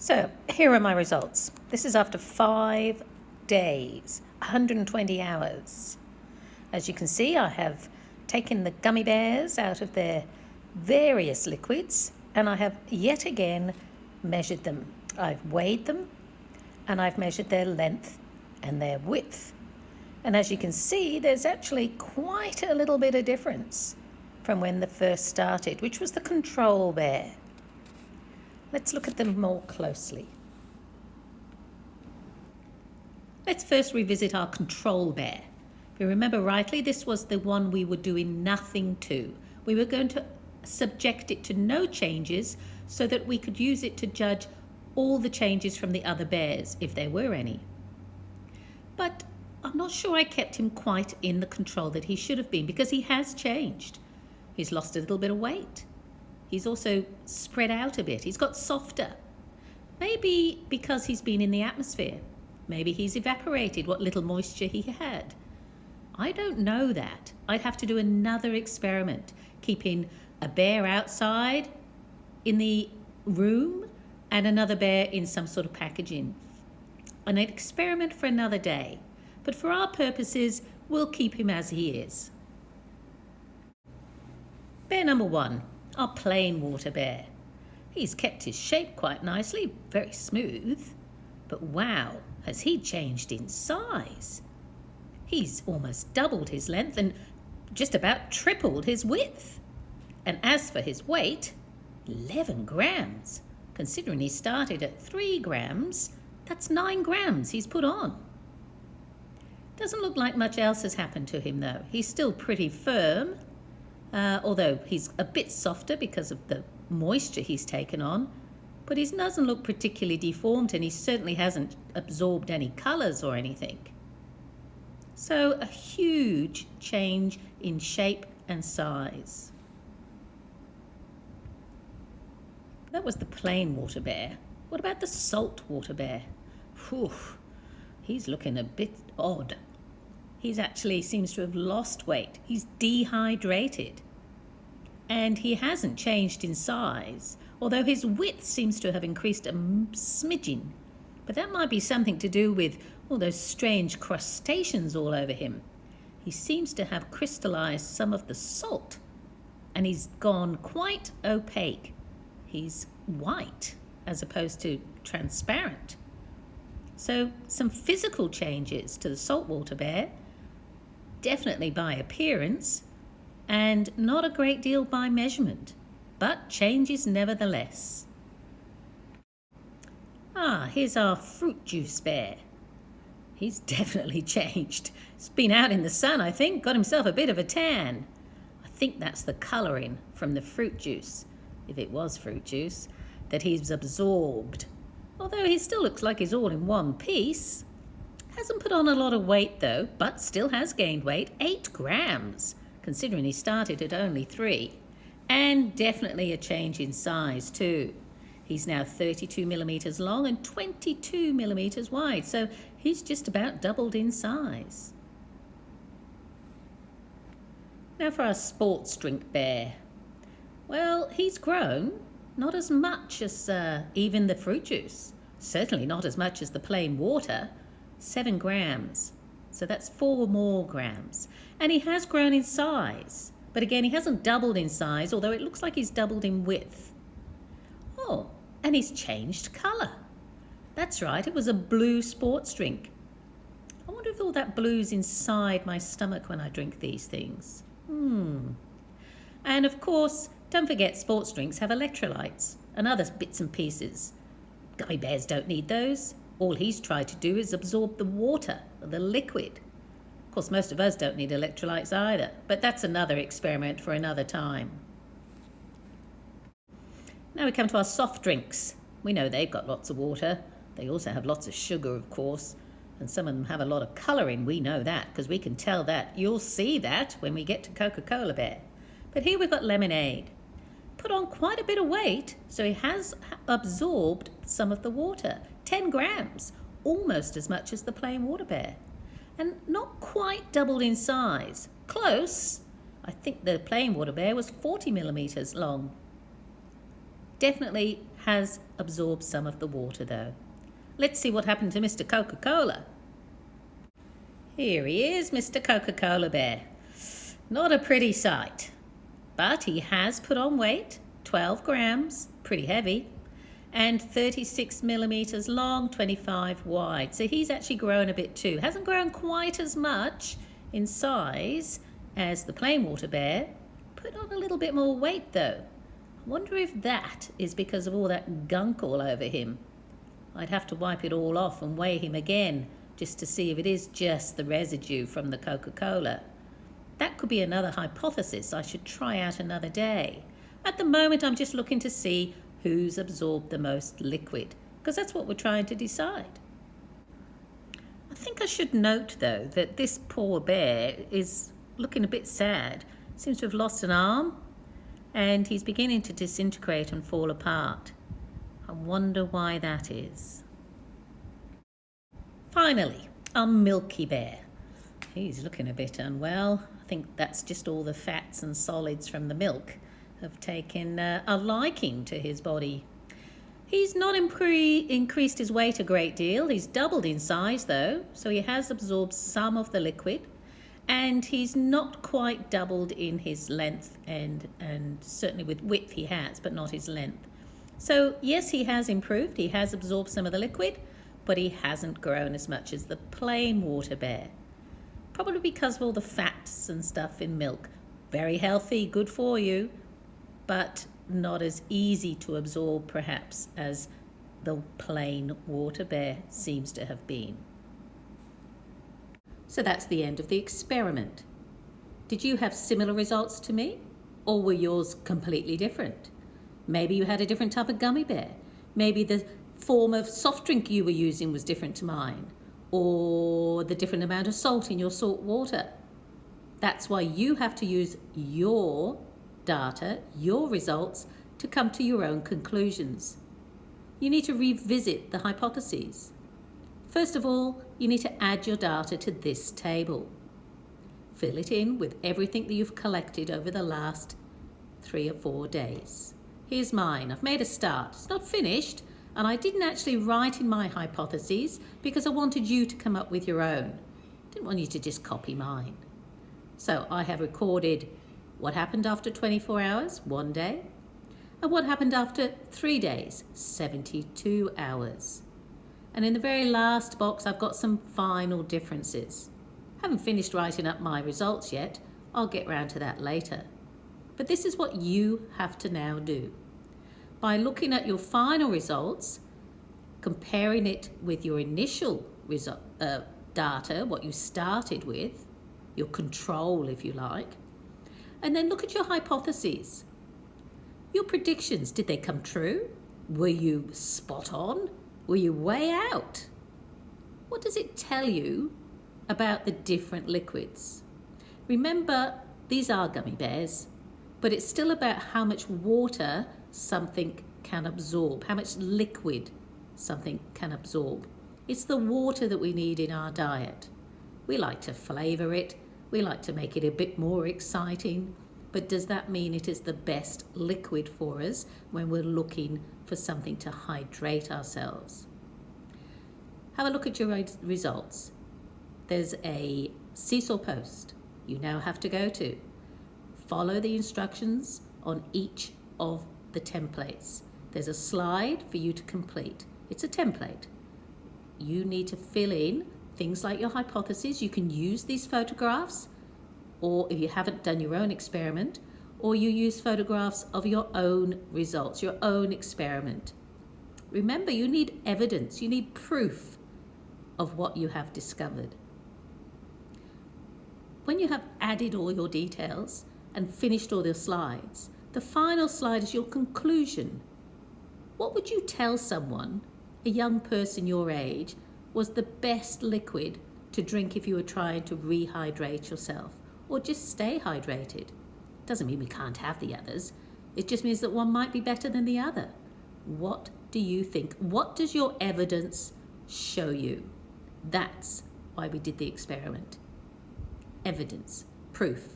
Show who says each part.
Speaker 1: So here are my results. This is after 5 days, 120 hours. As you can see, I have taken the gummy bears out of their various liquids and I have yet again measured them. I've weighed them and I've measured their length and their width. And as you can see, there's actually quite a little bit of difference from when they first started, which was the control bear. Let's look at them more closely. Let's first revisit our control bear. If you remember rightly, this was the one we were doing nothing to. We were going to subject it to no changes so that we could use it to judge all the changes from the other bears, if there were any. But I'm not sure I kept him quite in the control that he should have been, because he has changed. He's lost a little bit of weight. He's also spread out a bit. He's got softer. Maybe because he's been in the atmosphere. Maybe he's evaporated what little moisture he had. I don't know that. I'd have to do another experiment, keeping a bear outside in the room and another bear in some sort of packaging. An experiment for another day. But for our purposes, we'll keep him as he is. Bear number 1, our plain water bear. He's kept his shape quite nicely, very smooth. But wow, has he changed in size? He's almost doubled his length and just about tripled his width. And as for his weight, 11 grams. Considering he started at 3 grams, that's 9 grams he's put on. Doesn't look like much else has happened to him though. He's still pretty firm, although he's a bit softer because of the moisture he's taken on. But he doesn't look particularly deformed, and he certainly hasn't absorbed any colours or anything. So a huge change in shape and size. That was the plain water bear. What about the salt water bear? Whew, he's looking a bit odd. He's actually seems to have lost weight. He's dehydrated. And he hasn't changed in size, although his width seems to have increased a smidgen. But that might be something to do with all those strange crustaceans all over him. He seems to have crystallized some of the salt, and he's gone quite opaque. He's white as opposed to transparent. So some physical changes to the saltwater bear, definitely by appearance, and not a great deal by measurement, but changes nevertheless. Here's our fruit juice bear. He's definitely changed. He's been out in the sun, I think, got himself a bit of a tan. I think that's the colouring from the fruit juice, if it was fruit juice, that he's absorbed. Although he still looks like he's all in one piece. Hasn't put on a lot of weight though, but still has gained weight, 8 grams, considering he started at only 3. And definitely a change in size too. He's now 32 millimetres long and 22 millimetres wide, so he's just about doubled in size. Now for our sports drink bear. Well, he's grown, not as much as even the fruit juice. Certainly not as much as the plain water, 7 grams. So that's 4 more grams. And he has grown in size. But again, he hasn't doubled in size, although it looks like he's doubled in width. Oh, and he's changed colour. That's right, it was a blue sports drink. I wonder if all that blue's inside my stomach when I drink these things. And of course, don't forget sports drinks have electrolytes and other bits and pieces. Gummy bears don't need those. All he's tried to do is absorb the water, the liquid. Of course, most of us don't need electrolytes either, but that's another experiment for another time. Now we come to our soft drinks. We know they've got lots of water. They also have lots of sugar, of course, and some of them have a lot of colouring. We know that because we can tell that. You'll see that when we get to Coca-Cola Bear. But here we've got lemonade. Put on quite a bit of weight, so he has absorbed some of the water. 10 grams, almost as much as the plain water bear. And not quite doubled in size. Close. I think the plain water bear was 40 millimetres long. definitely has absorbed some of the water though. Let's see what happened to Mr. Coca-Cola. Here he is, Mr. Coca-Cola Bear. Not a pretty sight, but he has put on weight, 12 grams, pretty heavy, and 36 millimeters long, 25 wide. So he's actually grown a bit too. Hasn't grown quite as much in size as the plain water bear. Put on a little bit more weight though. I wonder if that is because of all that gunk all over him. I'd have to wipe it all off and weigh him again just to see if it is just the residue from the Coca-Cola. That could be another hypothesis I should try out another day. At the moment, I'm just looking to see who's absorbed the most liquid, because that's what we're trying to decide. I think I should note, though, that this poor bear is looking a bit sad. Seems to have lost an arm, and he's beginning to disintegrate and fall apart. I wonder why that is. Finally, our Milky Bear. He's looking a bit unwell. I think that's just all the fats and solids from the milk have taken a liking to his body. He's not increased his weight a great deal. He's doubled in size though, so he has absorbed some of the liquid, and he's not quite doubled in his length, and certainly with width he has, but not his length. So yes, he has improved. He has absorbed some of the liquid, but he hasn't grown as much as the plain water bear. Probably because of all the fats and stuff in milk. Very healthy, good for you, but not as easy to absorb perhaps as the plain water bear seems to have been. So that's the end of the experiment. Did you have similar results to me, or were yours completely different? Maybe you had a different type of gummy bear. Maybe the form of soft drink you were using was different to mine, or the different amount of salt in your salt water. That's why you have to use your data, your results, to come to your own conclusions. You need to revisit the hypotheses. First of all, you need to add your data to this table. Fill it in with everything that you've collected over the last 3 or 4 days. Here's mine. I've made a start. It's not finished, and I didn't actually write in my hypotheses because I wanted you to come up with your own. I didn't want you to just copy mine. So I have recorded what happened after 24 hours, 1 day, and what happened after 3 days, 72 hours. And in the very last box, I've got some final differences. Haven't finished writing up my results yet. I'll get round to that later. But this is what you have to now do. By looking at your final results, comparing it with your initial data, what you started with, your control if you like, and then look at your hypotheses. Your predictions, did they come true? Were you spot on? Were you way out? What does it tell you about the different liquids? Remember, these are gummy bears, but it's still about how much water something can absorb, how much liquid something can absorb. It's the water that we need in our diet. We like to flavour it, we like to make it a bit more exciting, but does that mean it is the best liquid for us when we're looking for something to hydrate ourselves? Have a look at your results. There's a seesaw post you now have to go to. Follow the instructions on each of the templates. There's a slide for you to complete. It's a template. You need to fill in things like your hypotheses. You can use these photographs, or if you haven't done your own experiment, or you use photographs of your own results, your own experiment. Remember, you need evidence, you need proof of what you have discovered. When you have added all your details and finished all the slides, the final slide is your conclusion. What would you tell someone, a young person your age, was the best liquid to drink if you were trying to rehydrate yourself, or just stay hydrated? Doesn't mean we can't have the others. It just means that one might be better than the other. What do you think? What does your evidence show you? That's why we did the experiment. Evidence, proof.